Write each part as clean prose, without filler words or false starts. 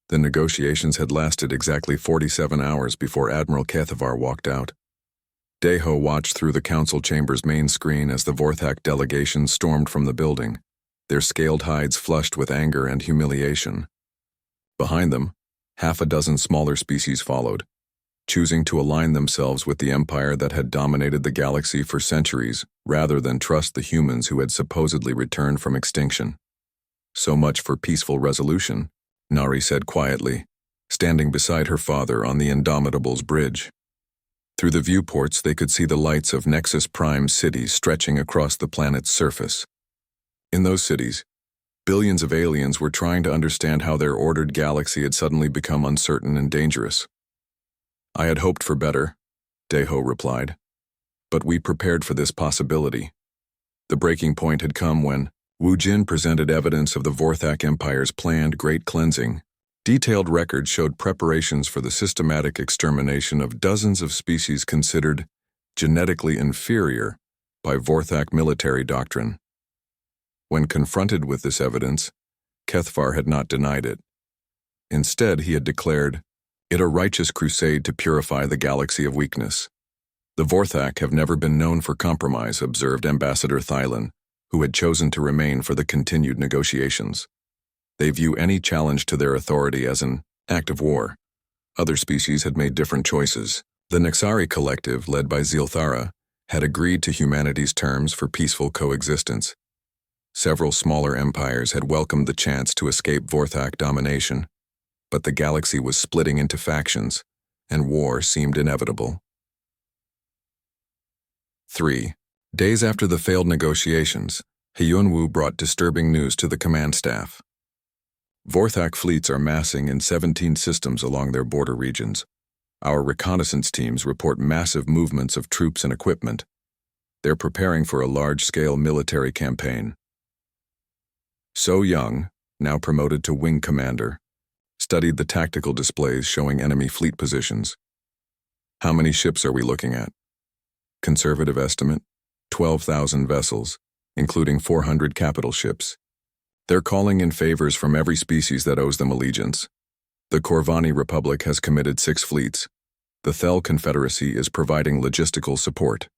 The negotiations had lasted exactly 47 hours before Admiral Kethavar walked out. Deho watched through the council chamber's main screen as the Vorthak delegation stormed from the building, their scaled hides flushed with anger and humiliation. Behind them, half a dozen smaller species followed, choosing to align themselves with the empire that had dominated the galaxy for centuries rather than trust the humans who had supposedly returned from extinction. "So much for peaceful resolution," Nari said quietly, standing beside her father on the Indomitable's bridge. Through the viewports, they could see the lights of Nexus Prime cities stretching across the planet's surface. In those cities, billions of aliens were trying to understand how their ordered galaxy had suddenly become uncertain and dangerous. "I had hoped for better," Deho replied. "But we prepared for this possibility." The breaking point had come when Wu Jin presented evidence of the Vorthak Empire's planned Great Cleansing. Detailed records showed preparations for the systematic extermination of dozens of species considered genetically inferior by Vorthak military doctrine. When confronted with this evidence, Kethavar had not denied it. Instead, he had declared it a righteous crusade to purify the galaxy of weakness. "The Vorthak have never been known for compromise," observed Ambassador Thylon, who had chosen to remain for the continued negotiations. "They view any challenge to their authority as an act of war." Other species had made different choices. The Nexari collective, led by Zilthara, had agreed to humanity's terms for peaceful coexistence. Several smaller empires had welcomed the chance to escape Vorthak domination, but the galaxy was splitting into factions, and war seemed inevitable. 3. Days after the failed negotiations, Hyunwoo brought disturbing news to the command staff. Vorthak fleets are massing in 17 systems along their border regions. Our reconnaissance teams report massive movements of troops and equipment. They're preparing for a large-scale military campaign. So Young, now promoted to wing commander, studied the tactical displays showing enemy fleet positions. "How many ships are we looking at?" "Conservative estimate, 12,000 vessels, including 400 capital ships. They're calling in favors from every species that owes them allegiance. The Corvani Republic has committed 6 fleets. The Thel Confederacy is providing logistical support."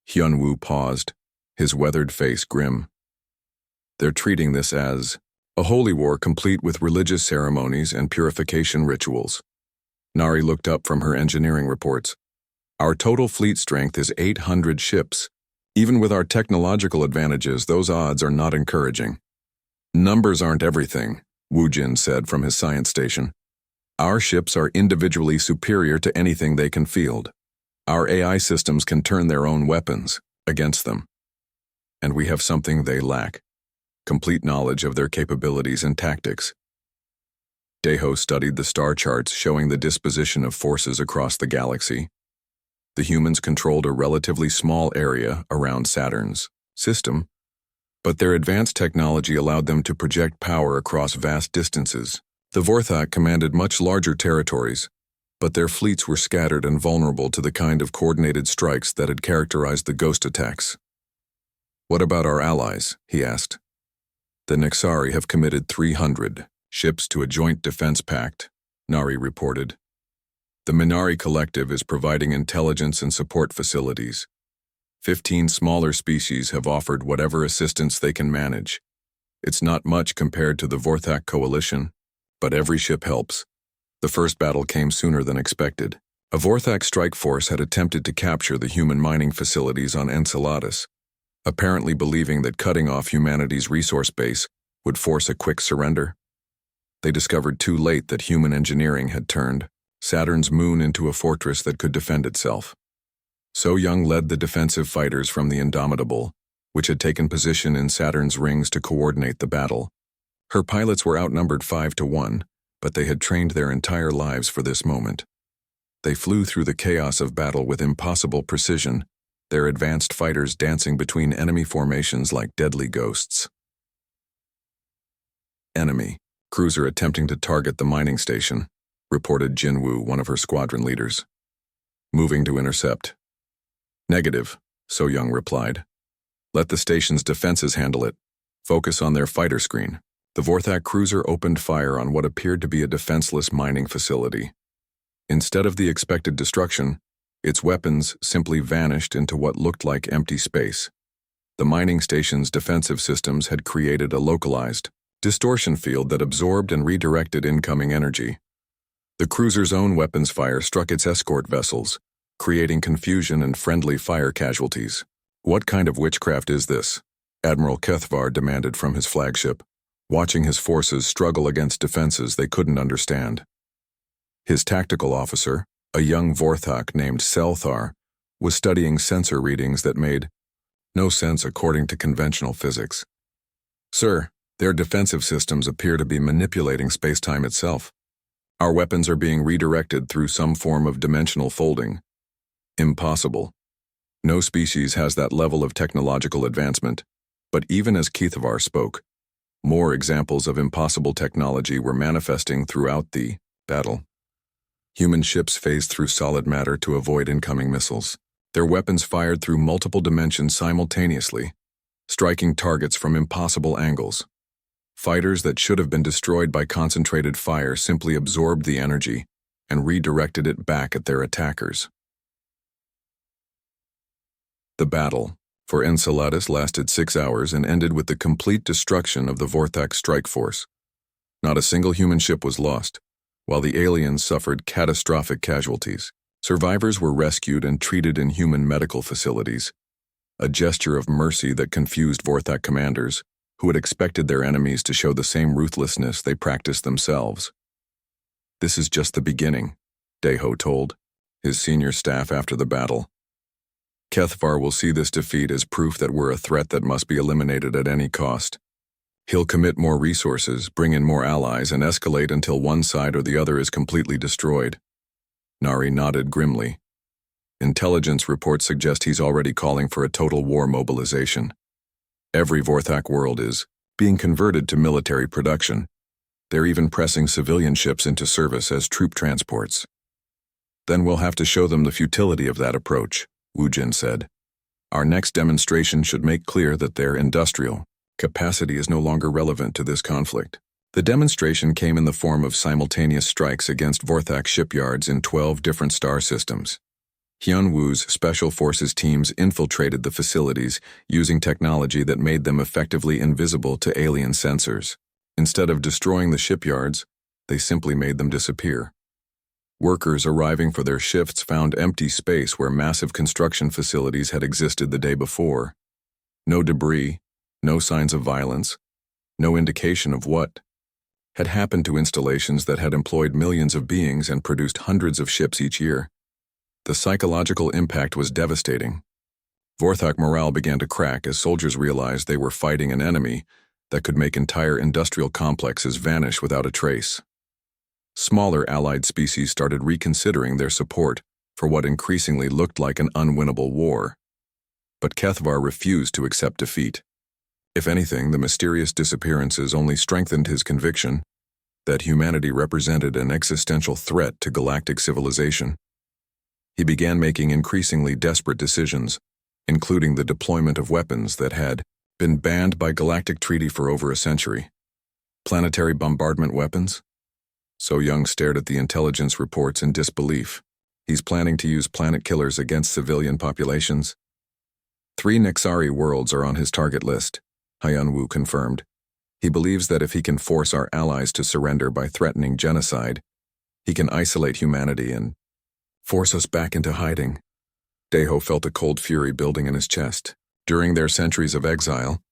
Hyunwoo paused, his weathered face grim. "They're treating this as a holy war complete with religious ceremonies and purification rituals." Nari looked up from her engineering reports. "Our total fleet strength is 800 ships. Even with our technological advantages, those odds are not encouraging." "Numbers aren't everything," Wu Jin said from his science station. "Our ships are individually superior to anything they can field. Our AI systems can turn their own weapons against them. And we have something they lack: complete knowledge of their capabilities and tactics." Deho studied the star charts showing the disposition of forces across the galaxy. The humans controlled a relatively small area around Saturn's system, but their advanced technology allowed them to project power across vast distances. The Vorthak commanded much larger territories, but their fleets were scattered and vulnerable to the kind of coordinated strikes that had characterized the ghost attacks. "What about our allies?" he asked. "The Nexari have committed 300 ships to a joint defense pact," Nari reported. "The Minari Collective is providing intelligence and support facilities. 15 smaller species have offered whatever assistance they can manage. It's not much compared to the Vorthak coalition, but every ship helps." The first battle came sooner than expected. A Vorthak strike force had attempted to capture the human mining facilities on Enceladus, apparently believing that cutting off humanity's resource base would force a quick surrender. They discovered too late that human engineering had turned Saturn's moon into a fortress that could defend itself. So Young led the defensive fighters from the Indomitable, which had taken position in Saturn's rings to coordinate the battle. Her pilots were outnumbered 5-1, but they had trained their entire lives for this moment. They flew through the chaos of battle with impossible precision, their advanced fighters dancing between enemy formations like deadly ghosts. "Enemy cruiser attempting to target the mining station," reported Jinwoo, one of her squadron leaders. "Moving to intercept." "Negative," So Young replied. "Let the station's defenses handle it. Focus on their fighter screen. The Vorthak cruiser opened fire on what appeared to be a defenseless mining facility. Instead of the expected destruction, its weapons simply vanished into what looked like empty space. The mining station's defensive systems had created a localized distortion field that absorbed and redirected incoming energy. The cruiser's own weapons fire struck its escort vessels, creating confusion and friendly fire casualties. "What kind of witchcraft is this?" Admiral Kethvar demanded from his flagship, watching his forces struggle against defenses they couldn't understand. His tactical officer, a young Vorthak named Selthar, was studying sensor readings that made no sense according to conventional physics. "Sir, their defensive systems appear to be manipulating space-time itself. Our weapons are being redirected through some form of dimensional folding." "Impossible. No species has that level of technological advancement." But even as Kethvar spoke, more examples of impossible technology were manifesting throughout the battle. Human ships phased through solid matter to avoid incoming missiles. Their weapons fired through multiple dimensions simultaneously, striking targets from impossible angles. Fighters that should have been destroyed by concentrated fire simply absorbed the energy and redirected it back at their attackers. The battle for Enceladus lasted 6 hours and ended with the complete destruction of the Vorthak strike force. Not a single human ship was lost, while the aliens suffered catastrophic casualties. Survivors were rescued and treated in human medical facilities, a gesture of mercy that confused Vorthak commanders, who had expected their enemies to show the same ruthlessness they practiced themselves. "This is just the beginning," Deho told his senior staff after the battle. "Kethvar will see this defeat as proof that we're a threat that must be eliminated at any cost. He'll commit more resources, bring in more allies, and escalate until one side or the other is completely destroyed." Nari nodded grimly. "Intelligence reports suggest he's already calling for a total war mobilization. Every Vorthak world is being converted to military production. They're even pressing civilian ships into service as troop transports." "Then we'll have to show them the futility of that approach," Wu Jin said. "Our next demonstration should make clear that their industrial capacity is no longer relevant to this conflict." The demonstration came in the form of simultaneous strikes against Vorthak shipyards in 12 different star systems. Hyunwoo's Special Forces teams infiltrated the facilities using technology that made them effectively invisible to alien sensors. Instead of destroying the shipyards, they simply made them disappear. Workers arriving for their shifts found empty space where massive construction facilities had existed the day before. No debris, no signs of violence, no indication of what had happened to installations that had employed millions of beings and produced hundreds of ships each year. The psychological impact was devastating. Vorthak morale began to crack as soldiers realized they were fighting an enemy that could make entire industrial complexes vanish without a trace. Smaller allied species started reconsidering their support for what increasingly looked like an unwinnable war. But Kethvar refused to accept defeat. If anything, the mysterious disappearances only strengthened his conviction that humanity represented an existential threat to galactic civilization. He began making increasingly desperate decisions, including the deployment of weapons that had been banned by galactic treaty for over a century. Planetary bombardment weapons? So Young stared at the intelligence reports in disbelief. He's planning to use planet killers against civilian populations? 3 Nexari worlds are on his target list, Hyunwoo confirmed. He believes that if he can force our allies to surrender by threatening genocide, he can isolate humanity and force us back into hiding. Deho felt a cold fury building in his chest. During their centuries of exile,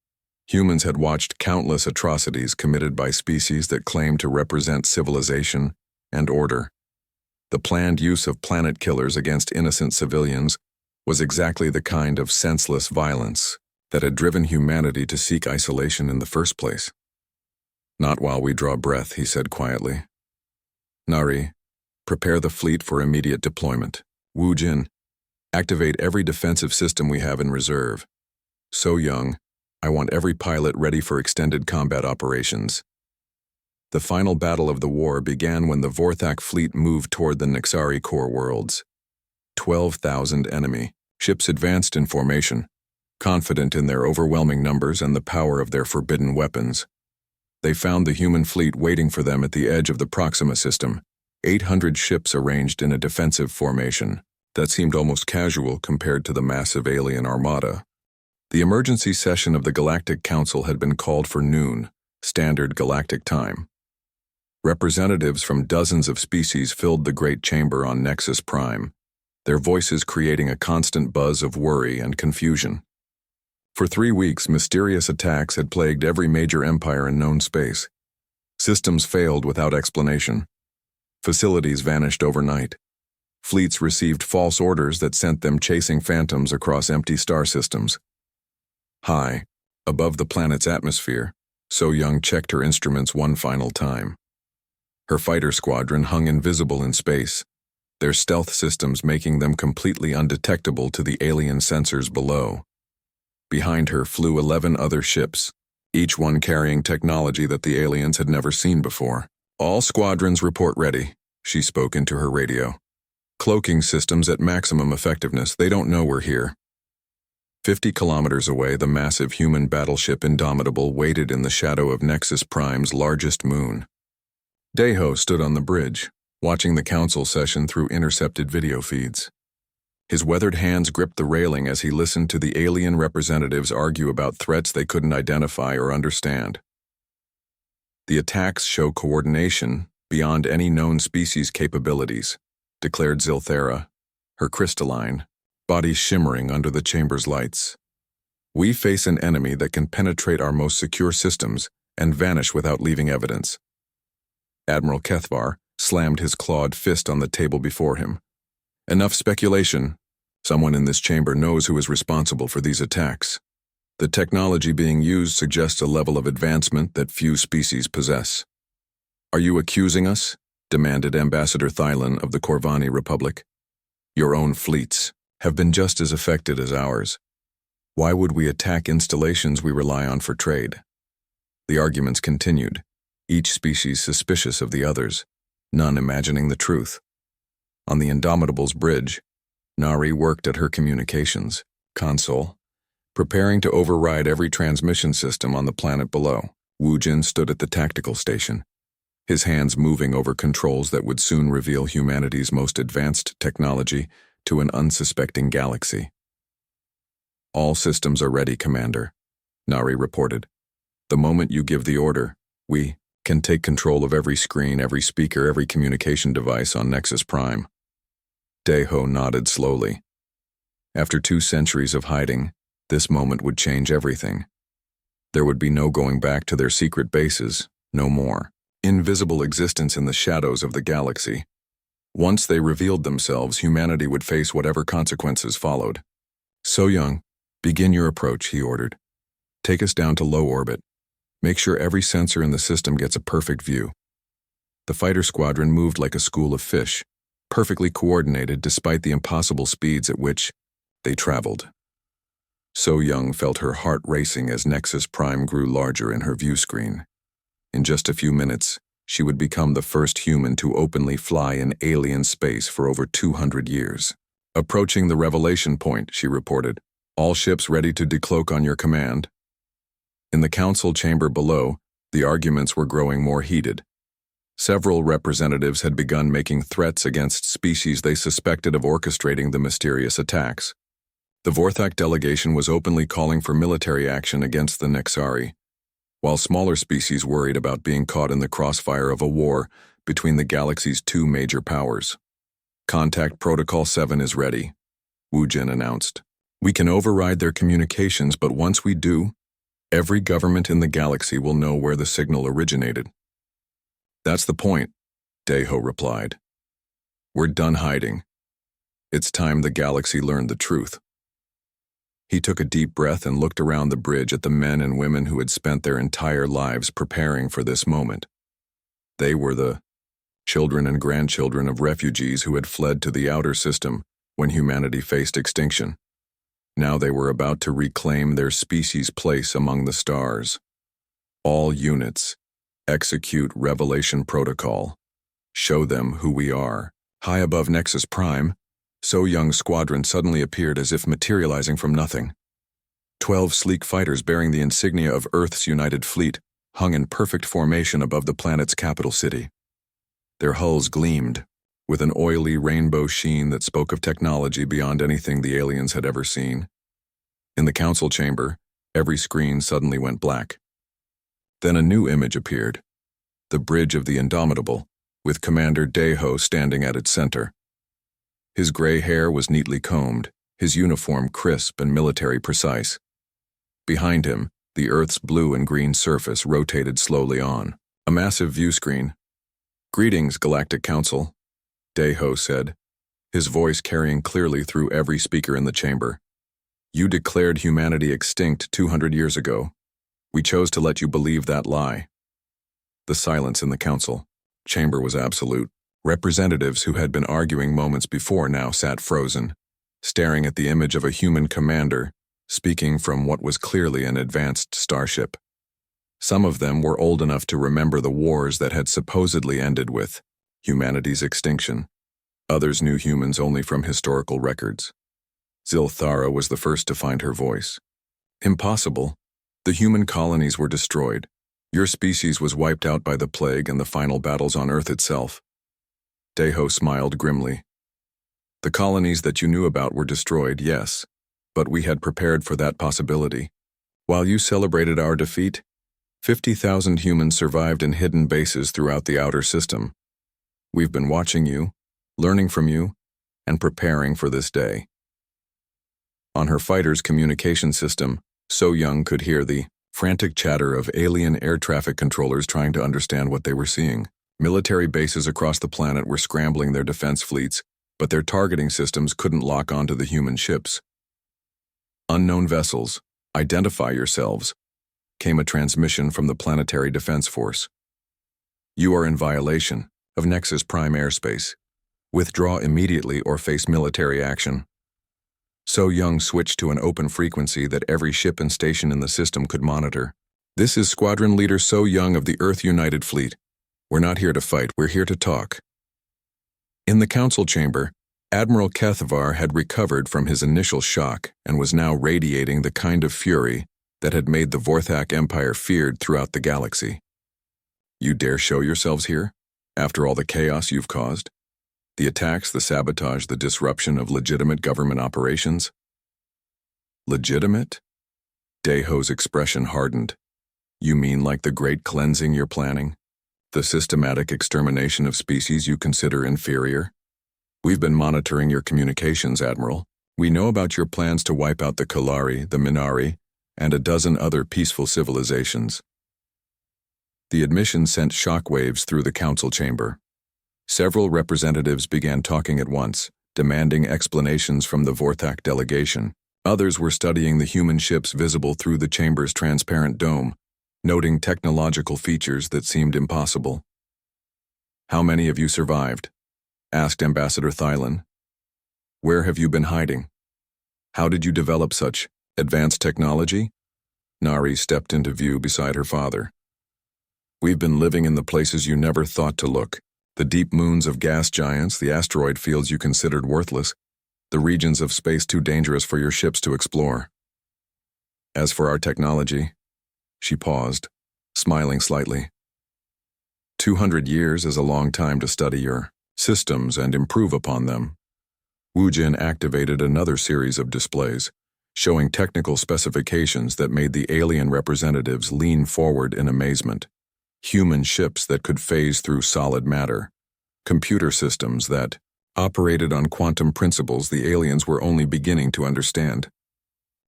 humans had watched countless atrocities committed by species that claimed to represent civilization and order. The planned use of planet killers against innocent civilians was exactly the kind of senseless violence that had driven humanity to seek isolation in the first place. "Not while we draw breath," he said quietly. "Nari, prepare the fleet for immediate deployment. Wu Jin, activate every defensive system we have in reserve. So Young, I want every pilot ready for extended combat operations." The final battle of the war began when the Vorthak fleet moved toward the Nexari core worlds. 12,000 enemy ships advanced in formation, confident in their overwhelming numbers and the power of their forbidden weapons. They found the human fleet waiting for them at the edge of the Proxima system, 800 ships arranged in a defensive formation that seemed almost casual compared to the massive alien armada. The emergency session of the Galactic Council had been called for noon, standard galactic time. Representatives from dozens of species filled the great chamber on Nexus Prime, their voices creating a constant buzz of worry and confusion. For 3 weeks, mysterious attacks had plagued every major empire in known space. Systems failed without explanation. Facilities vanished overnight. Fleets received false orders that sent them chasing phantoms across empty star systems. High, above the planet's atmosphere, So-Young checked her instruments one final time. Her fighter squadron hung invisible in space, their stealth systems making them completely undetectable to the alien sensors below. Behind her flew 11 other ships, each one carrying technology that the aliens had never seen before. "All squadrons report ready," she spoke into her radio. "Cloaking systems at maximum effectiveness. They don't know we're here." 50 kilometers away, the massive human battleship Indomitable waited in the shadow of Nexus Prime's largest moon. Daeho stood on the bridge, watching the council session through intercepted video feeds. His weathered hands gripped the railing as he listened to the alien representatives argue about threats they couldn't identify or understand. "The attacks show coordination beyond any known species' capabilities," declared Zilthera, her crystalline body shimmering under the chamber's lights. "We face an enemy that can penetrate our most secure systems and vanish without leaving evidence." Admiral Kethvar slammed his clawed fist on the table before him. "Enough speculation. Someone in this chamber knows who is responsible for these attacks. The technology being used suggests a level of advancement that few species possess." "Are you accusing us?" demanded Ambassador Thylon of the Corvani Republic. "Your own fleets have been just as affected as ours. Why would we attack installations we rely on for trade?" The arguments continued, each species suspicious of the others, none imagining the truth. On the Indomitable's bridge, Nari worked at her communications console, preparing to override every transmission system on the planet below. Wujin stood at the tactical station, his hands moving over controls that would soon reveal humanity's most advanced technology to an unsuspecting galaxy. "All systems are ready, Commander," Nari reported. "The moment you give the order, we can take control of every screen, every speaker, every communication device on Nexus Prime." Daeho nodded slowly. After 2 centuries of hiding, this moment would change everything. There would be no going back to their secret bases, no more invisible existence in the shadows of the galaxy. Once they revealed themselves, humanity would face whatever consequences followed. "So-Young, begin your approach," he ordered. "Take us down to low orbit. Make sure every sensor in the system gets a perfect view." The fighter squadron moved like a school of fish, perfectly coordinated despite the impossible speeds at which they traveled. So-Young felt her heart racing as Nexus Prime grew larger in her view screen. In just a few minutes, she would become the first human to openly fly in alien space for over 200 years. "Approaching the revelation point," she reported. "All ships ready to decloak on your command." In the council chamber below, the arguments were growing more heated. Several representatives had begun making threats against species they suspected of orchestrating the mysterious attacks. The Vorthak delegation was openly calling for military action against the Nexari, while smaller species worried about being caught in the crossfire of a war between the galaxy's 2 major powers. "Contact Protocol 7 is ready," Wujin announced. "We can override their communications, but once we do, every government in the galaxy will know where the signal originated." "That's the point," Daeho replied. "We're done hiding. It's time the galaxy learned the truth." He took a deep breath and looked around the bridge at the men and women who had spent their entire lives preparing for this moment. They were the children and grandchildren of refugees who had fled to the outer system when humanity faced extinction. Now they were about to reclaim their species' place among the stars. "All units, execute Revelation Protocol. Show them who we are." High above Nexus Prime, So-Young's squadron suddenly appeared as if materializing from nothing. 12 sleek fighters bearing the insignia of Earth's United Fleet hung in perfect formation above the planet's capital city. Their hulls gleamed, with an oily rainbow sheen that spoke of technology beyond anything the aliens had ever seen. In the council chamber, every screen suddenly went black. Then a new image appeared, the bridge of the Indomitable, with Commander Deho standing at its center. His gray hair was neatly combed, his uniform crisp and military precise. Behind him, the Earth's blue and green surface rotated slowly on. A massive view screen. "Greetings, Galactic Council," Deho said, his voice carrying clearly through every speaker in the chamber. "You declared humanity extinct 200 years ago. We chose to let you believe that lie." The silence in the council chamber was absolute. Representatives who had been arguing moments before now sat frozen, staring at the image of a human commander, speaking from what was clearly an advanced starship. Some of them were old enough to remember the wars that had supposedly ended with humanity's extinction. Others knew humans only from historical records. Zilthara was the first to find her voice. "Impossible. The human colonies were destroyed. Your species was wiped out by the plague and the final battles on Earth itself." Deho smiled grimly. "The colonies that you knew about were destroyed, yes, but we had prepared for that possibility. While you celebrated our defeat, 50,000 humans survived in hidden bases throughout the outer system. We've been watching you, learning from you, and preparing for this day." On her fighter's communication system, So Young could hear the frantic chatter of alien air traffic controllers trying to understand what they were seeing. Military bases across the planet were scrambling their defense fleets, but their targeting systems couldn't lock onto the human ships. "Unknown vessels, identify yourselves," came a transmission from the Planetary Defense Force. "You are in violation of Nexus Prime airspace. Withdraw immediately or face military action." So Young switched to an open frequency that every ship and station in the system could monitor. "This is Squadron Leader So Young of the Earth United Fleet. We're not here to fight, we're here to talk." In the council chamber, Admiral Kethavar had recovered from his initial shock and was now radiating the kind of fury that had made the Vorthak Empire feared throughout the galaxy. "You dare show yourselves here? After all the chaos you've caused? The attacks, the sabotage, the disruption of legitimate government operations?" "Legitimate?" Deho's expression hardened. "You mean like the great cleansing you're planning? The systematic extermination of species you consider inferior? We've been monitoring your communications, Admiral. We know about your plans to wipe out the Kalari, the Minari, and a dozen other peaceful civilizations." The admission sent shockwaves through the council chamber. Several representatives began talking at once, demanding explanations from the Vorthak delegation. Others were studying the human ships visible through the chamber's transparent dome, noting technological features that seemed impossible. "How many of you survived?" asked Ambassador Thylon. "Where have you been hiding? How did you develop such advanced technology?" Nari stepped into view beside her father. "We've been living in the places you never thought to look. The deep moons of gas giants, the asteroid fields you considered worthless, the regions of space too dangerous for your ships to explore. As for our technology," she paused, smiling slightly. 200 years is a long time to study your systems and improve upon them." Wujin activated another series of displays, showing technical specifications that made the alien representatives lean forward in amazement. Human ships that could phase through solid matter, computer systems that operated on quantum principles the aliens were only beginning to understand,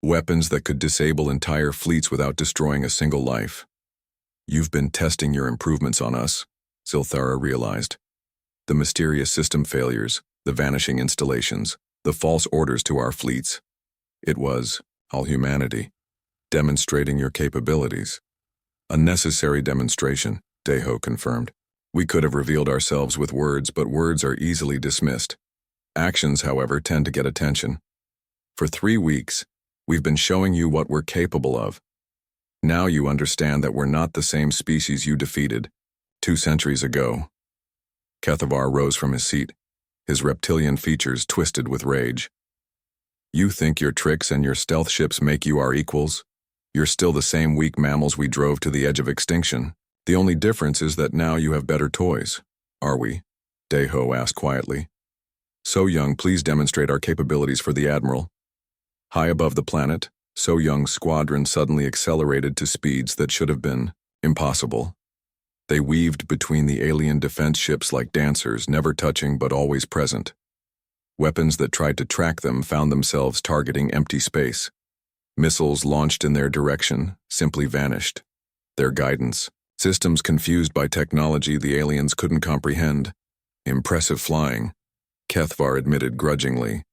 weapons that could disable entire fleets without destroying a single life. "You've been testing your improvements on us," Zilthara realized. "The mysterious system failures, the vanishing installations, the false orders to our fleets. It was all humanity, demonstrating your capabilities." "A necessary demonstration," Deho confirmed. "We could have revealed ourselves with words, but words are easily dismissed. Actions, however, tend to get attention. For 3 weeks, we've been showing you what we're capable of. Now you understand that we're not the same species you defeated 2 centuries ago." Kethavar rose from his seat, his reptilian features twisted with rage. "You think your tricks and your stealth ships make you our equals? You're still the same weak mammals we drove to the edge of extinction. The only difference is that now you have better toys. Are we? Daeho asked quietly. So Young, please demonstrate our capabilities for the Admiral. High above the planet, So Young's squadron suddenly accelerated to speeds that should have been impossible. They weaved between the alien defense ships like dancers, never touching but always present. Weapons that tried to track them found themselves targeting empty space. Missiles launched in their direction simply vanished. Their guidance, systems confused by technology the aliens couldn't comprehend. Impressive flying, Kethvar admitted grudgingly.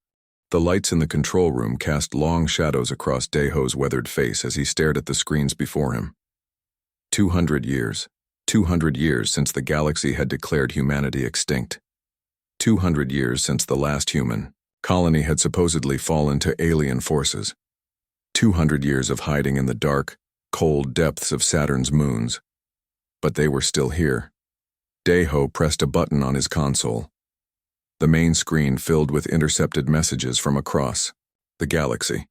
The lights in the control room cast long shadows across Daeho's weathered face as he stared at the screens before him. 200 years. 200 years since the galaxy had declared humanity extinct. 200 years since the last human colony had supposedly fallen to alien forces. 200 years of hiding in the dark, cold depths of Saturn's moons. But they were still here. Daeho pressed a button on his console. The main screen filled with intercepted messages from across the galaxy.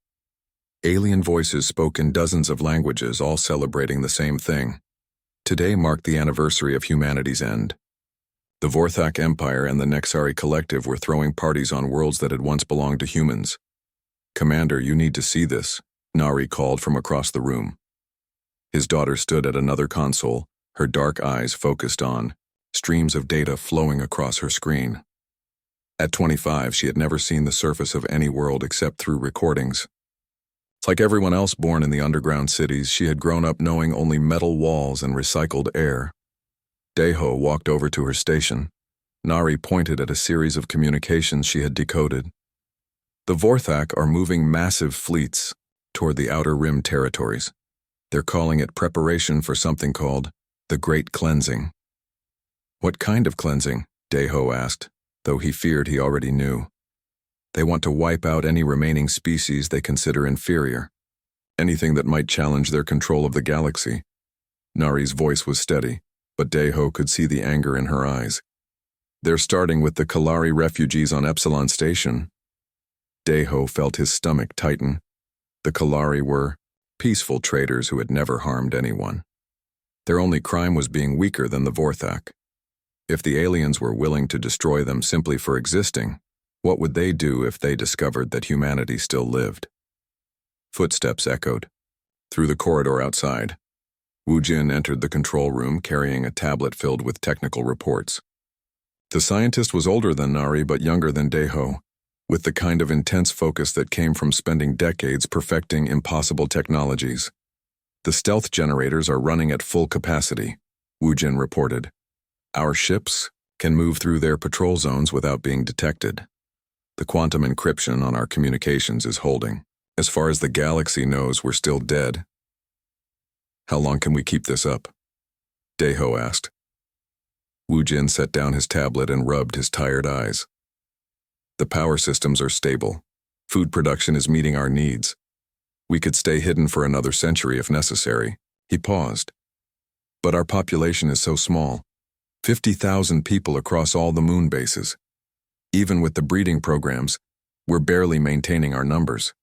Alien voices spoke in dozens of languages, all celebrating the same thing. Today marked the anniversary of humanity's end. The Vorthak Empire and the Nexari Collective were throwing parties on worlds that had once belonged to humans. "Commander, you need to see this," Nari called from across the room. His daughter stood at another console, her dark eyes focused on streams of data flowing across her screen. At 25, she had never seen the surface of any world except through recordings. Like everyone else born in the underground cities, she had grown up knowing only metal walls and recycled air. Daeho walked over to her station. Nari pointed at a series of communications she had decoded. The Vorthak are moving massive fleets toward the Outer Rim territories. They're calling it preparation for something called the Great Cleansing. What kind of cleansing? Daeho asked, though he feared he already knew. They want to wipe out any remaining species they consider inferior, anything that might challenge their control of the galaxy. Nari's voice was steady, but Daeho could see the anger in her eyes. They're starting with the Kalari refugees on Epsilon Station. Daeho felt his stomach tighten. The Kalari were peaceful traders who had never harmed anyone. Their only crime was being weaker than the Vorthak. If the aliens were willing to destroy them simply for existing, what would they do if they discovered that humanity still lived? Footsteps echoed. Through the corridor outside, Wu Jin entered the control room carrying a tablet filled with technical reports. The scientist was older than Nari but younger than Daeho, with the kind of intense focus that came from spending decades perfecting impossible technologies. "The stealth generators are running at full capacity," Wu Jin reported. "Our ships can move through their patrol zones without being detected. The quantum encryption on our communications is holding. As far as the galaxy knows, we're still dead." "How long can we keep this up?" Daeho asked. Wu Jin set down his tablet and rubbed his tired eyes. "The power systems are stable. Food production is meeting our needs. We could stay hidden for another century if necessary." He paused. "But our population is so small. 50,000 people across all the moon bases. Even with the breeding programs, we're barely maintaining our numbers."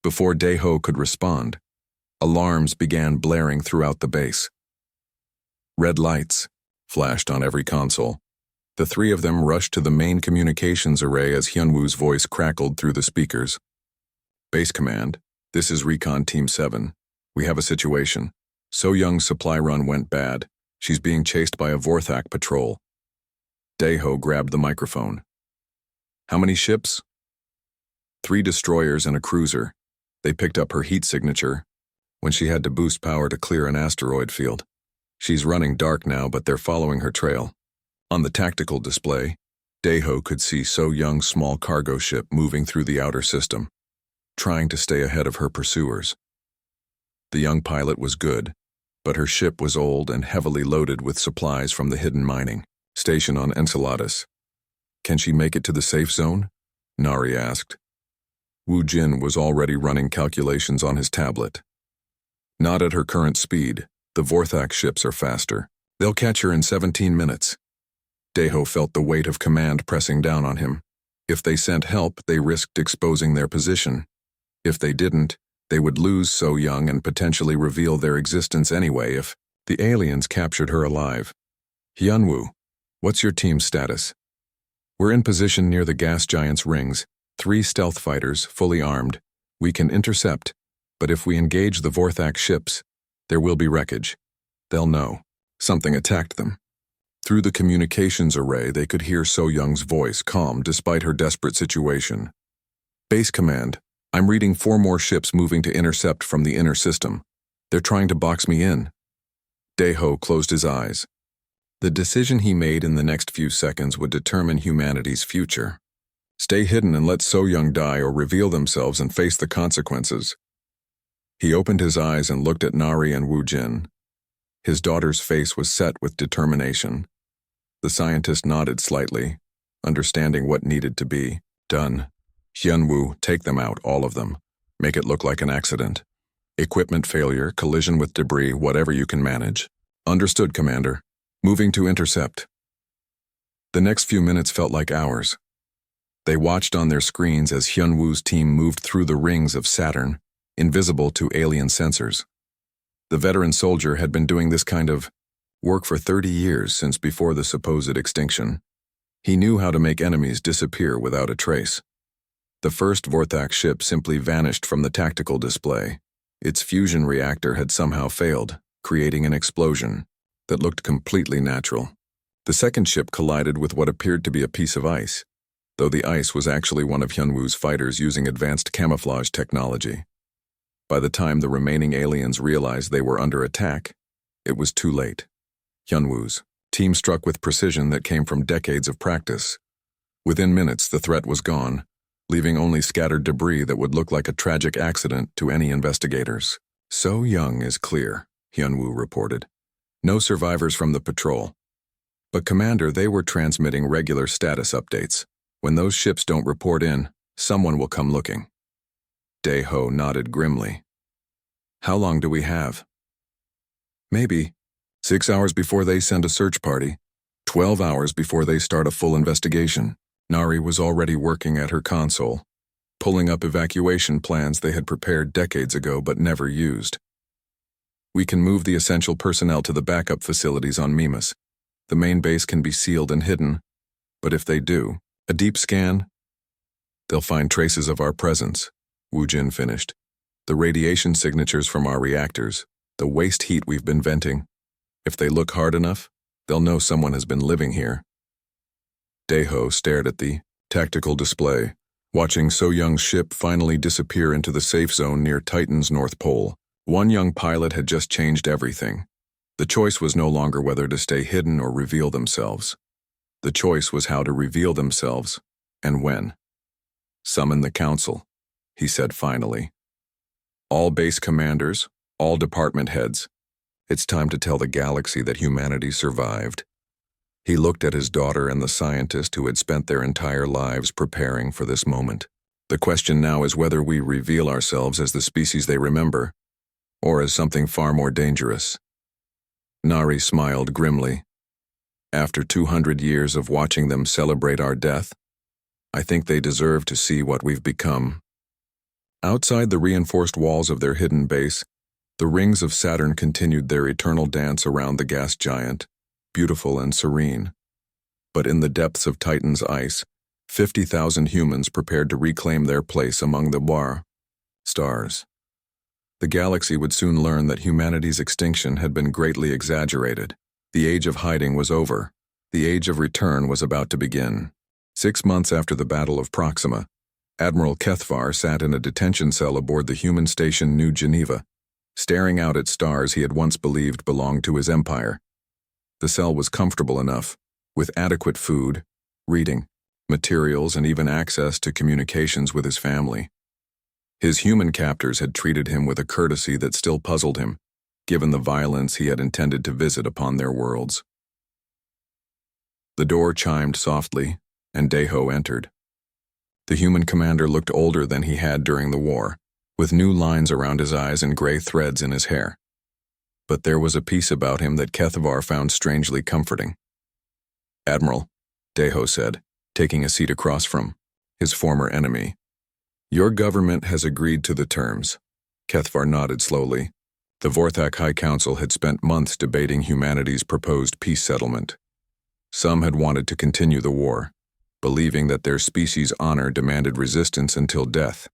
Before Daeho could respond, alarms began blaring throughout the base. Red lights flashed on every console. The three of them rushed to the main communications array as Hyunwoo's voice crackled through the speakers. "Base Command, this is Recon Team 7. We have a situation. So Young's supply run went bad. She's being chased by a Vorthak patrol." Daeho grabbed the microphone. "How many ships?" "3 destroyers and a cruiser. They picked up her heat signature when she had to boost power to clear an asteroid field. She's running dark now, but they're following her trail." On the tactical display, Daeho could see So Young's small cargo ship moving through the outer system, trying to stay ahead of her pursuers. The young pilot was good, but her ship was old and heavily loaded with supplies from the hidden mining station on Enceladus. "Can she make it to the safe zone?" Nari asked. Wu Jin was already running calculations on his tablet. "Not at her current speed. The Vorthak ships are faster. They'll catch her in 17 minutes. Daeho felt the weight of command pressing down on him. If they sent help, they risked exposing their position. If they didn't, They would lose So Young and potentially reveal their existence anyway if the aliens captured her alive. Hyunwoo, what's your team's status? We're in position near the gas giant's rings, 3 stealth fighters, fully armed. We can intercept, but if we engage the Vorthak ships, there will be wreckage. They'll know. Something attacked them. Through the communications array, they could hear So Young's voice, calm despite her desperate situation. Base Command, I'm reading 4 more ships moving to intercept from the inner system. They're trying to box me in. Daeho closed his eyes. The decision he made in the next few seconds would determine humanity's future. Stay hidden and let So Young die or reveal themselves and face the consequences. He opened his eyes and looked at Nari and Woo Jin. His daughter's face was set with determination. The scientist nodded slightly, understanding what needed to be done. Hyunwoo, take them out, all of them. Make it look like an accident. Equipment failure, collision with debris, whatever you can manage. Understood, Commander. Moving to intercept. The next few minutes felt like hours. They watched on their screens as Hyunwoo's team moved through the rings of Saturn, invisible to alien sensors. The veteran soldier had been doing this kind of work for 30 years since before the supposed extinction. He knew how to make enemies disappear without a trace. The first Vorthak ship simply vanished from the tactical display. Its fusion reactor had somehow failed, creating an explosion that looked completely natural. The second ship collided with what appeared to be a piece of ice, though the ice was actually one of Hyunwoo's fighters using advanced camouflage technology. By the time the remaining aliens realized they were under attack, it was too late. Hyunwoo's team struck with precision that came from decades of practice. Within minutes, the threat was gone, leaving only scattered debris that would look like a tragic accident to any investigators. So Young is clear, Hyunwoo reported. No survivors from the patrol. But Commander, they were transmitting regular status updates. When those ships don't report in, someone will come looking. Daeho nodded grimly. How long do we have? Maybe 6 hours before they send a search party, 12 hours before they start a full investigation. Nari was already working at her console, pulling up evacuation plans they had prepared decades ago but never used. We can move the essential personnel to the backup facilities on Mimas. The main base can be sealed and hidden, but if they do, a deep scan, they'll find traces of our presence, Woo Jin finished. The radiation signatures from our reactors, the waste heat we've been venting. If they look hard enough, they'll know someone has been living here. Daeho stared at the tactical display, watching So Young's ship finally disappear into the safe zone near Titan's North Pole. One young pilot had just changed everything. The choice was no longer whether to stay hidden or reveal themselves. The choice was how to reveal themselves, and when. Summon the council, he said finally. All base commanders, all department heads. It's time to tell the galaxy that humanity survived. He looked at his daughter and the scientist who had spent their entire lives preparing for this moment. The question now is whether we reveal ourselves as the species they remember, or as something far more dangerous. Nari smiled grimly. After 200 years of watching them celebrate our death, I think they deserve to see what we've become. Outside the reinforced walls of their hidden base, the rings of Saturn continued their eternal dance around the gas giant, beautiful and serene. But in the depths of Titan's ice, 50,000 humans prepared to reclaim their place among the War stars. The galaxy would soon learn that humanity's extinction had been greatly exaggerated. The age of hiding was over. The age of return was about to begin. 6 months after the Battle of Proxima, Admiral Kethvar sat in a detention cell aboard the human station New Geneva, staring out at stars he had once believed belonged to his empire. The cell was comfortable enough, with adequate food, reading, materials, and even access to communications with his family. His human captors had treated him with a courtesy that still puzzled him, given the violence he had intended to visit upon their worlds. The door chimed softly, and Daeho entered. The human commander looked older than he had during the war, with new lines around his eyes and gray threads in his hair. But there was a peace about him that Kethvar found strangely comforting. "Admiral," Daeho said, taking a seat across from his former enemy, "your government has agreed to the terms. Kethvar nodded slowly. The Vorthak High Council had spent months debating humanity's proposed peace settlement. Some had wanted to continue the war, believing that their species' honor demanded resistance until death.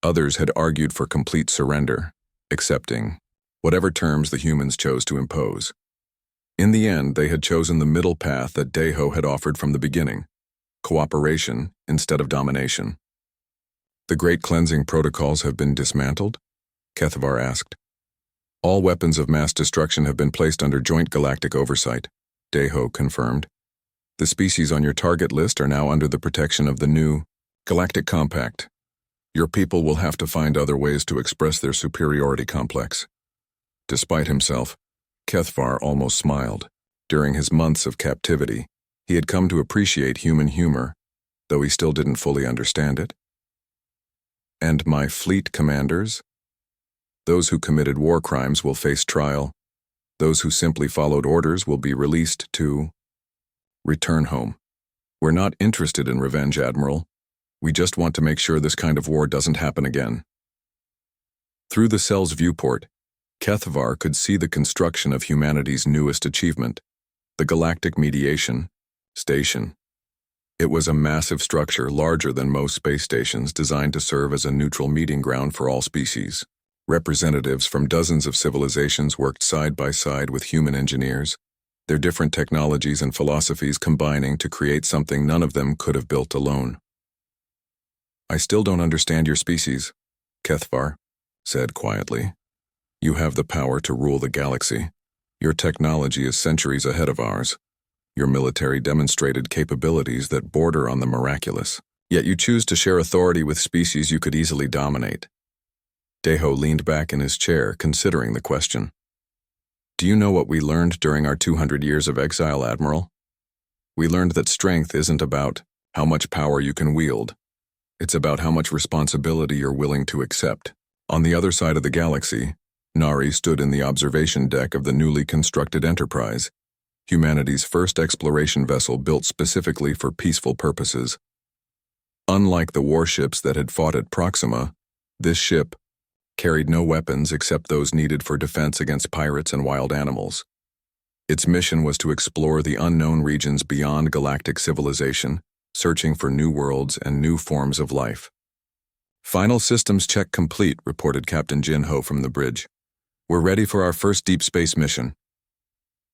Others had argued for complete surrender, accepting whatever terms the humans chose to impose. In the end, they had chosen the middle path that Deho had offered from the beginning: cooperation instead of domination. The Great Cleansing protocols have been dismantled? Kethvar asked. All weapons of mass destruction have been placed under joint galactic oversight, Deho confirmed. The species on your target list are now under the protection of the new Galactic Compact. Your people will have to find other ways to express their superiority complex. Despite himself, Kethvar almost smiled. During his months of captivity, he had come to appreciate human humor, though he still didn't fully understand it. And my fleet commanders? Those who committed war crimes will face trial. Those who simply followed orders will be released to return home. We're not interested in revenge, Admiral. We just want to make sure this kind of war doesn't happen again. Through the cell's viewport, Kethvar could see the construction of humanity's newest achievement, the Galactic Mediation Station. It was a massive structure larger than most space stations, designed to serve as a neutral meeting ground for all species. Representatives from dozens of civilizations worked side by side with human engineers, their different technologies and philosophies combining to create something none of them could have built alone. I still don't understand your species, Kethvar said quietly. You have the power to rule the galaxy. Your technology is centuries ahead of ours. Your military demonstrated capabilities that border on the miraculous. Yet you choose to share authority with species you could easily dominate. Deho leaned back in his chair, considering the question. Do you know what we learned during our 200 years of exile, Admiral? We learned that strength isn't about how much power you can wield. It's about how much responsibility you're willing to accept. On the other side of the galaxy, Nari stood in the observation deck of the newly constructed Enterprise, humanity's first exploration vessel built specifically for peaceful purposes. Unlike the warships that had fought at Proxima, this ship carried no weapons except those needed for defense against pirates and wild animals. Its mission was to explore the unknown regions beyond galactic civilization, searching for new worlds and new forms of life. Final systems check complete, reported Captain Jin-Ho from the bridge. We're ready for our first deep space mission.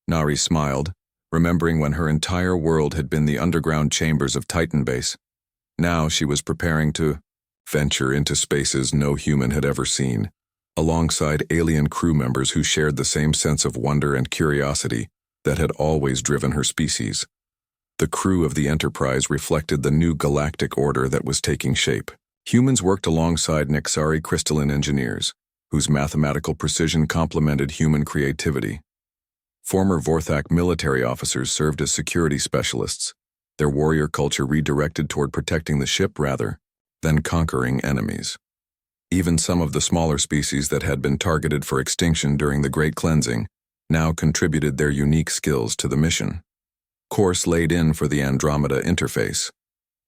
Nari smiled, remembering when her entire world had been the underground chambers of Titan Base. Now she was preparing to venture into spaces no human had ever seen, alongside alien crew members who shared the same sense of wonder and curiosity that had always driven her species. The crew of the Enterprise reflected the new galactic order that was taking shape. Humans worked alongside Nexari crystalline engineers, whose mathematical precision complemented human creativity. Former Vorthak military officers served as security specialists, their warrior culture redirected toward protecting the ship rather than conquering enemies. Even some of the smaller species that had been targeted for extinction during the Great Cleansing now contributed their unique skills to the mission. Course laid in for the Andromeda interface,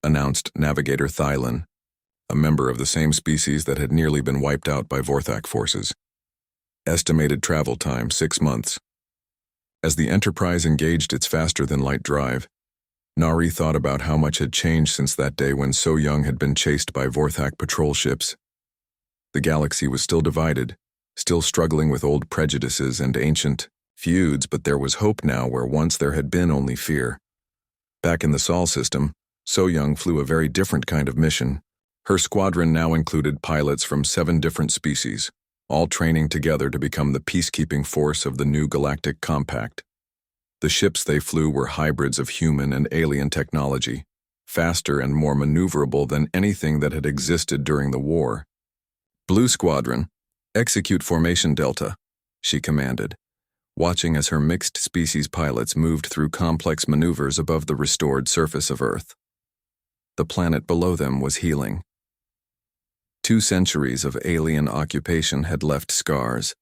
announced Navigator Thylon, a member of the same species that had nearly been wiped out by Vorthak forces. Estimated travel time 6 months. As the Enterprise engaged its faster-than-light drive, Nari thought about how much had changed since that day when So Young had been chased by Vorthak patrol ships. The galaxy was still divided, still struggling with old prejudices and ancient feuds, but there was hope now where once there had been only fear. Back in the Sol system, So Young flew a very different kind of mission. Her squadron now included pilots from 7 different species, all training together to become the peacekeeping force of the new Galactic Compact. The ships they flew were hybrids of human and alien technology, faster and more maneuverable than anything that had existed during the war. Blue Squadron, execute Formation Delta, she commanded, watching as her mixed-species pilots moved through complex maneuvers above the restored surface of Earth. The planet below them was healing. 2 centuries of alien occupation had left scars,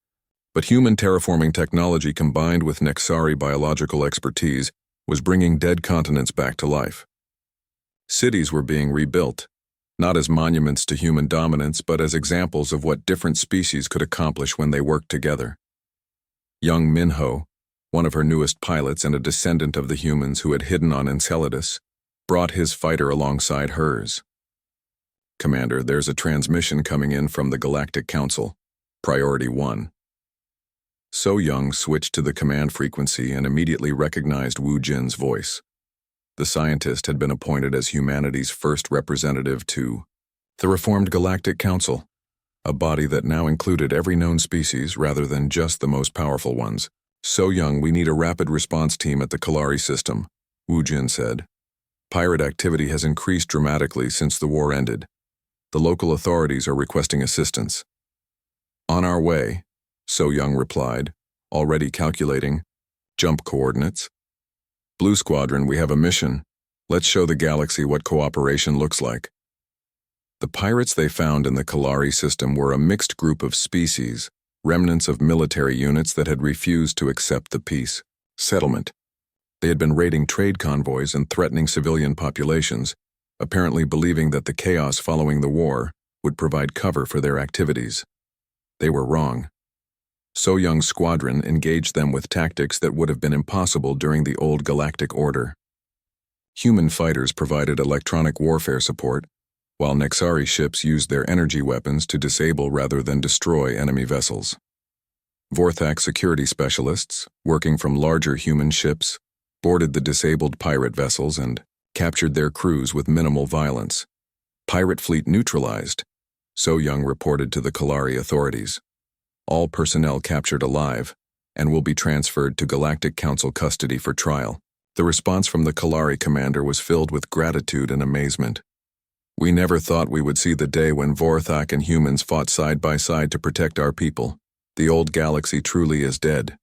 but human terraforming technology combined with Nexari biological expertise was bringing dead continents back to life. Cities were being rebuilt, not as monuments to human dominance, but as examples of what different species could accomplish when they worked together. Young Minho, one of her newest pilots and a descendant of the humans who had hidden on Enceladus, brought his fighter alongside hers. "Commander, there's a transmission coming in from the Galactic Council. Priority 1. So Young switched to the command frequency and immediately recognized Wu Jin's voice. The scientist had been appointed as humanity's first representative to the Reformed Galactic Council, a body that now included every known species rather than just the most powerful ones. "So Young, we need a rapid response team at the Kalari system," Wu Jin said. "Pirate activity has increased dramatically since the war ended. The local authorities are requesting assistance." "On our way," So Young replied, already calculating jump coordinates. "Blue Squadron, we have a mission. Let's show the galaxy what cooperation looks like." The pirates they found in the Kalari system were a mixed group of species, remnants of military units that had refused to accept the peace settlement. They had been raiding trade convoys and threatening civilian populations, apparently believing that the chaos following the war would provide cover for their activities. They were wrong. So Young's squadron engaged them with tactics that would have been impossible during the old galactic order. Human fighters provided electronic warfare support, while Nexari ships used their energy weapons to disable rather than destroy enemy vessels. Vorthak security specialists, working from larger human ships, boarded the disabled pirate vessels and captured their crews with minimal violence. "Pirate fleet neutralized," So Young reported to the Kalari authorities. "All personnel captured alive and will be transferred to Galactic Council custody for trial." The response from the Kalari commander was filled with gratitude and amazement. "We never thought we would see the day when Vorthak and humans fought side by side to protect our people. The old galaxy truly is dead."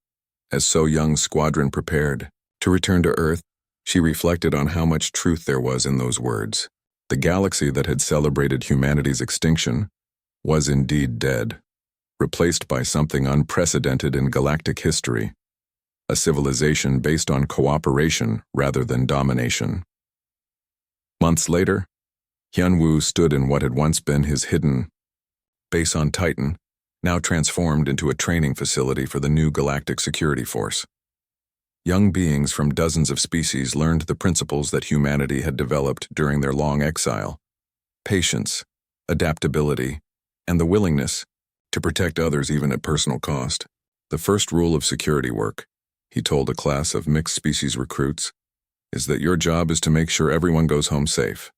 As So Young's squadron prepared to return to Earth, she reflected on how much truth there was in those words. The galaxy that had celebrated humanity's extinction was indeed dead, replaced by something unprecedented in galactic history, a civilization based on cooperation rather than domination. Months later, Hyun-woo stood in what had once been his hidden base on Titan, now transformed into a training facility for the new Galactic Security Force. Young beings from dozens of species learned the principles that humanity had developed during their long exile: patience, adaptability, and the willingness to protect others even at personal cost. "The first rule of security work," he told a class of mixed-species recruits, "is that your job is to make sure everyone goes home safe.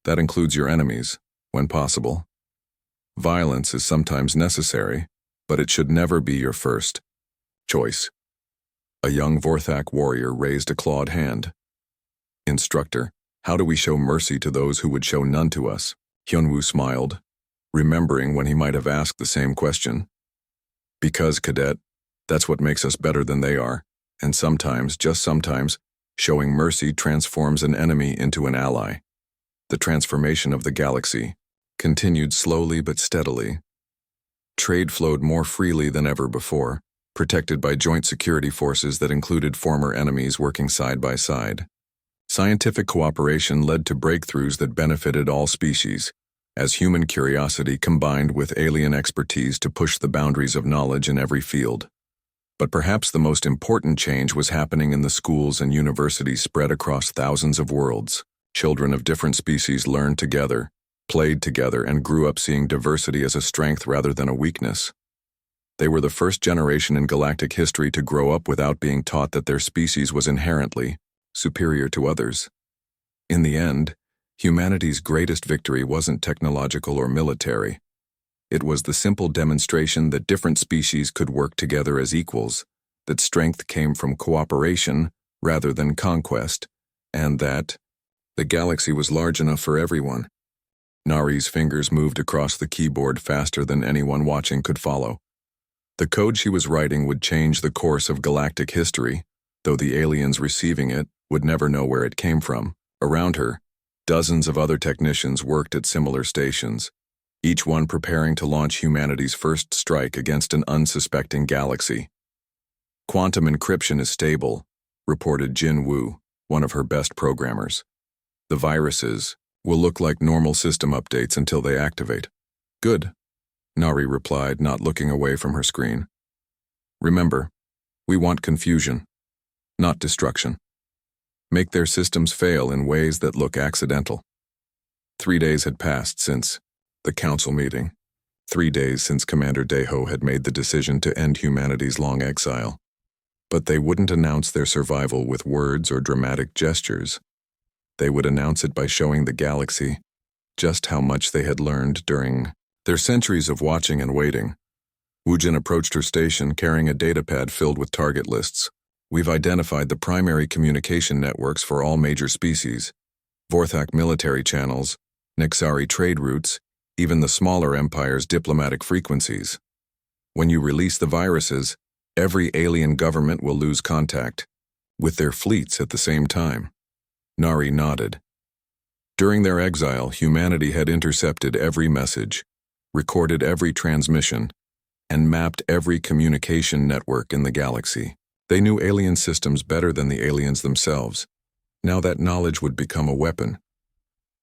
That includes your enemies, when possible. Violence is sometimes necessary, but it should never be your first choice." A young Vorthak warrior raised a clawed hand. "Instructor, how do we show mercy to those who would show none to us?" Hyun-woo smiled, remembering when he might have asked the same question. "Because, cadet, that's what makes us better than they are, and sometimes, just sometimes, showing mercy transforms an enemy into an ally." The transformation of the galaxy continued slowly but steadily. Trade flowed more freely than ever before, protected by joint security forces that included former enemies working side by side. Scientific cooperation led to breakthroughs that benefited all species, as human curiosity combined with alien expertise to push the boundaries of knowledge in every field. But perhaps the most important change was happening in the schools and universities spread across thousands of worlds. Children of different species learned together, played together, and grew up seeing diversity as a strength rather than a weakness. They were the first generation in galactic history to grow up without being taught that their species was inherently superior to others. In the end, humanity's greatest victory wasn't technological or military. It was the simple demonstration that different species could work together as equals, that strength came from cooperation rather than conquest, and that the galaxy was large enough for everyone. Nari's fingers moved across the keyboard faster than anyone watching could follow. The code she was writing would change the course of galactic history, though the aliens receiving it would never know where it came from. Around her, dozens of other technicians worked at similar stations, each one preparing to launch humanity's first strike against an unsuspecting galaxy. "Quantum encryption is stable," reported Jin Woo, one of her best programmers. "The viruses, Will look like normal system updates until they activate. Good, Nari replied, not looking away from her screen. Remember, we want confusion, not destruction. Make their systems fail in ways that look accidental. 3 days had passed since the council meeting. 3 days since Commander Deho had made the decision to end humanity's long exile. But they wouldn't announce their survival with words or dramatic gestures. They would announce it by showing the galaxy just how much they had learned during their centuries of watching and waiting. Wujin approached her station carrying a datapad filled with target lists. We've identified the primary communication networks for all major species, Vorthak military channels, Nexari trade routes, even the smaller empire's diplomatic frequencies. When you release the viruses, every alien government will lose contact, with their fleets at the same time. Nari nodded. During their exile, humanity had intercepted every message, recorded every transmission, and mapped every communication network in the galaxy. They knew alien systems better than the aliens themselves. Now that knowledge would become a weapon.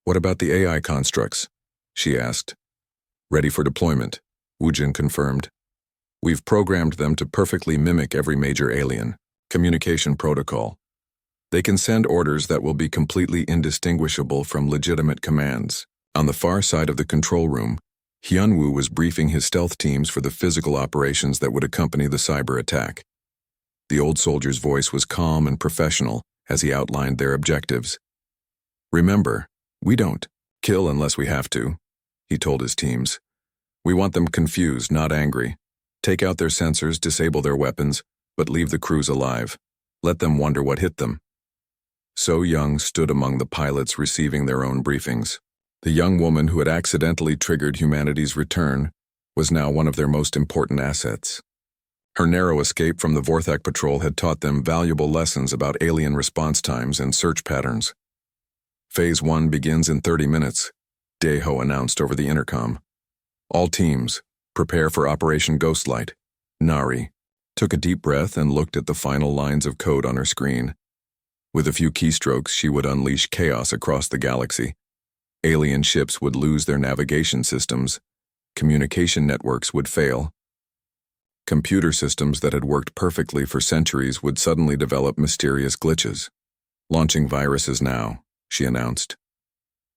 What about the AI constructs? She asked. Ready for deployment, Wujin confirmed. We've programmed them to perfectly mimic every major alien communication protocol. They can send orders that will be completely indistinguishable from legitimate commands. On the far side of the control room, Hyunwoo was briefing his stealth teams for the physical operations that would accompany the cyber attack. The old soldier's voice was calm and professional as he outlined their objectives. Remember, we don't kill unless we have to, he told his teams. We want them confused, not angry. Take out their sensors, disable their weapons, but leave the crews alive. Let them wonder what hit them. So Young stood among the pilots receiving their own briefings. The young woman who had accidentally triggered humanity's return was now one of their most important assets. Her narrow escape from the Vorthak patrol had taught them valuable lessons about alien response times and search patterns. Phase 1 begins in 30 minutes, Deho announced over the intercom. All teams, prepare for Operation Ghostlight. Nari took a deep breath and looked at the final lines of code on her screen. With a few keystrokes, she would unleash chaos across the galaxy. Alien ships would lose their navigation systems. Communication networks would fail. Computer systems that had worked perfectly for centuries would suddenly develop mysterious glitches. Launching viruses now, she announced.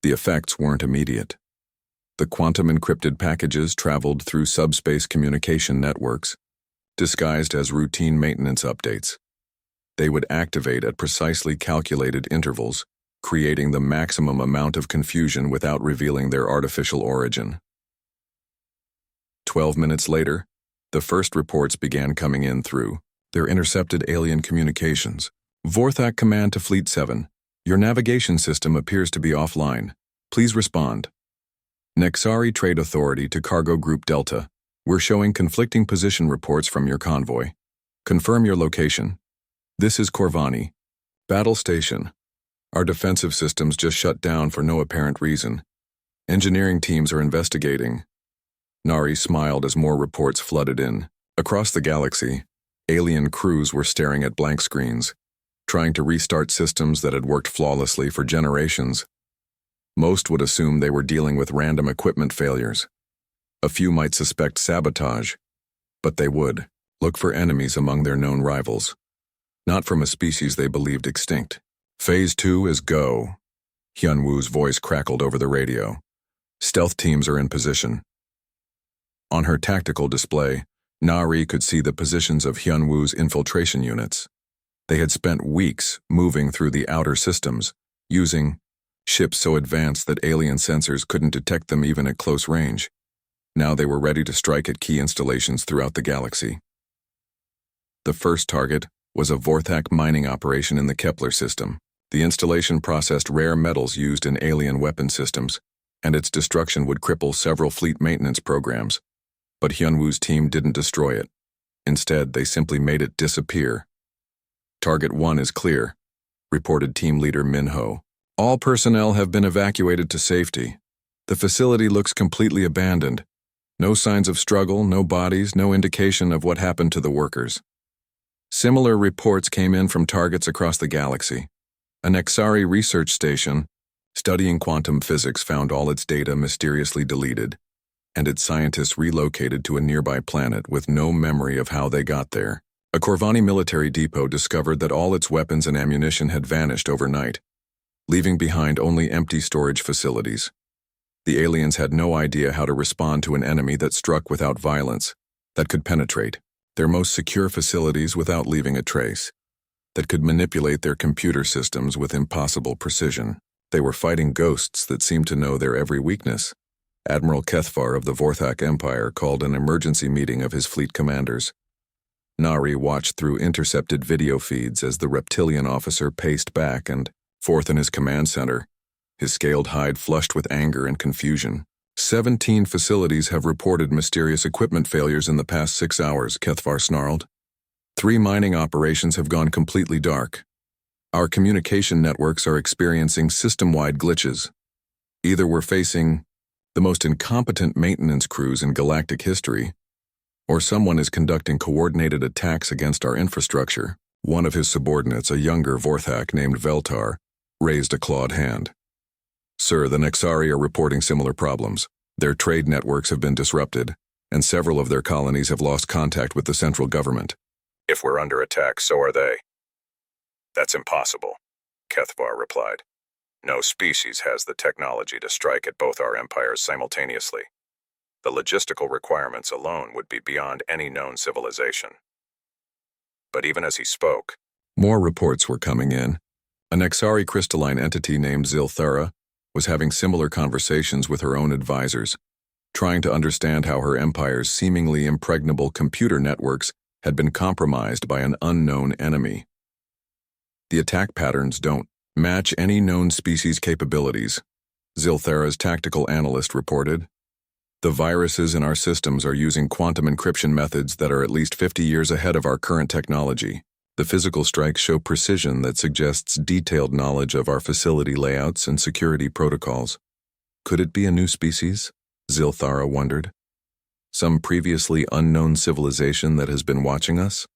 The effects weren't immediate. The quantum-encrypted packages traveled through subspace communication networks, disguised as routine maintenance updates. They would activate at precisely calculated intervals, creating the maximum amount of confusion without revealing their artificial origin. 12 minutes later, the first reports began coming in through their intercepted alien communications. Vorthak Command to Fleet 7. Your navigation system appears to be offline. Please respond. Nexari Trade Authority to Cargo Group Delta. We're showing conflicting position reports from your convoy. Confirm your location. This is Corvani. Battle Station. Our defensive systems just shut down for no apparent reason. Engineering teams are investigating. Nari smiled as more reports flooded in. Across the galaxy, alien crews were staring at blank screens, trying to restart systems that had worked flawlessly for generations. Most would assume they were dealing with random equipment failures. A few might suspect sabotage, but they would look for enemies among their known rivals, not from a species they believed extinct. Phase 2 is go. Hyunwoo's voice crackled over the radio. Stealth teams are in position. On her tactical display, Nari could see the positions of Hyunwoo's infiltration units. They had spent weeks moving through the outer systems, using ships so advanced that alien sensors couldn't detect them even at close range. Now they were ready to strike at key installations throughout the galaxy. The first target was a Vorthak mining operation in the Kepler system. The installation processed rare metals used in alien weapon systems, and its destruction would cripple several fleet maintenance programs. But Hyunwoo's team didn't destroy it. Instead, they simply made it disappear. Target 1 is clear, reported team leader Minho. All personnel have been evacuated to safety. The facility looks completely abandoned. No signs of struggle, no bodies, no indication of what happened to the workers. Similar reports came in from targets across the galaxy. A Nexari research station, Studying quantum physics found all its data mysteriously deleted, and its scientists relocated to a nearby planet with no memory of how they got there. A Corvani military depot discovered that all its weapons and ammunition had vanished overnight, leaving behind only empty storage facilities. The aliens had no idea how to respond to an enemy that struck without violence, that could penetrate their most secure facilities without leaving a trace, that could manipulate their computer systems with impossible precision. They were fighting ghosts that seemed to know their every weakness. Admiral Kethvar of the Vorthak Empire called an emergency meeting of his fleet commanders. Nari watched through intercepted video feeds as the reptilian officer paced back and forth in his command center, his scaled hide flushed with anger and confusion. 17 facilities have reported mysterious equipment failures in the past 6 hours, Kethvar snarled. 3 mining operations have gone completely dark. Our communication networks are experiencing system-wide glitches. Either we're facing the most incompetent maintenance crews in galactic history, or someone is conducting coordinated attacks against our infrastructure. One of his subordinates, a younger Vorthak named Veltar, raised a clawed hand. Sir, the Nexari are reporting similar problems. Their trade networks have been disrupted, and several of their colonies have lost contact with the central government. If we're under attack, so are they. That's impossible, Kethvar replied. No species has the technology to strike at both our empires simultaneously. The logistical requirements alone would be beyond any known civilization. But even as he spoke, more reports were coming in. A Nexari crystalline entity named Zilthara was having similar conversations with her own advisors, trying to understand how her empire's seemingly impregnable computer networks had been compromised by an unknown enemy. The attack patterns don't match any known species' capabilities, Zilthara's tactical analyst reported. The viruses in our systems are using quantum encryption methods that are at least 50 years ahead of our current technology. The physical strikes show precision that suggests detailed knowledge of our facility layouts and security protocols. Could it be a new species? Zilthara wondered. Some previously unknown civilization that has been watching us?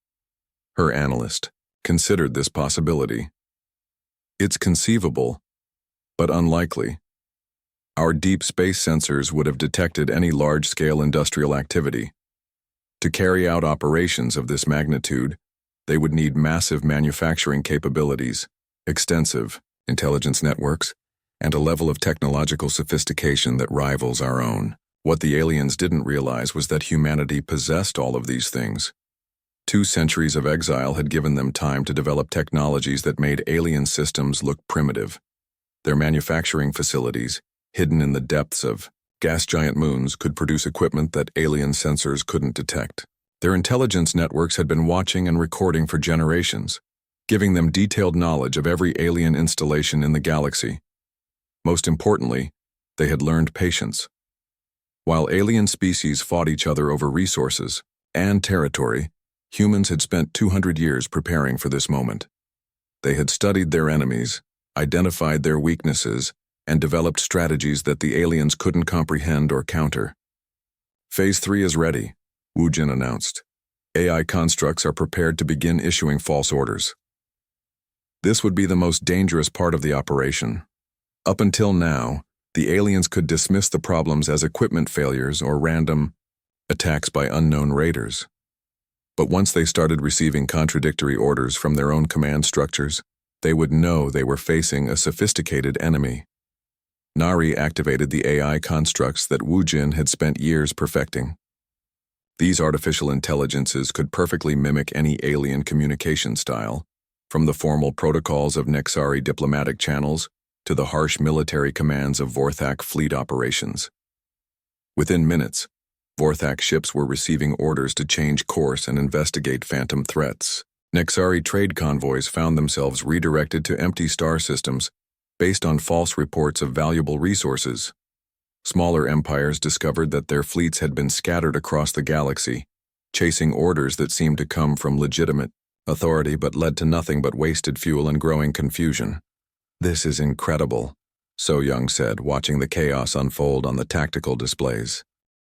Her analyst considered this possibility. It's conceivable, but unlikely. Our deep space sensors would have detected any large-scale industrial activity. To carry out operations of this magnitude, they would need massive manufacturing capabilities, extensive intelligence networks, and a level of technological sophistication that rivals our own. What the aliens didn't realize was that humanity possessed all of these things. 2 centuries of exile had given them time to develop technologies that made alien systems look primitive. Their manufacturing facilities, hidden in the depths of gas giant moons, could produce equipment that alien sensors couldn't detect. Their intelligence networks had been watching and recording for generations, giving them detailed knowledge of every alien installation in the galaxy. Most importantly, they had learned patience. While alien species fought each other over resources and territory, humans had spent 200 years preparing for this moment. They had studied their enemies, identified their weaknesses, and developed strategies that the aliens couldn't comprehend or counter. Phase 3 is ready, Wujin announced. AI constructs are prepared to begin issuing false orders. This would be the most dangerous part of the operation. Up until now, the aliens could dismiss the problems as equipment failures or random attacks by unknown raiders. But once they started receiving contradictory orders from their own command structures, they would know they were facing a sophisticated enemy. Nari activated the AI constructs that Wujin had spent years perfecting. These artificial intelligences could perfectly mimic any alien communication style, from the formal protocols of Nexari diplomatic channels to the harsh military commands of Vorthak fleet operations. Within minutes, Vorthak ships were receiving orders to change course and investigate phantom threats. Nexari trade convoys found themselves redirected to empty star systems based on false reports of valuable resources. Smaller empires discovered that their fleets had been scattered across the galaxy, chasing orders that seemed to come from legitimate authority but led to nothing but wasted fuel and growing confusion. This is incredible, So Young said, watching the chaos unfold on the tactical displays.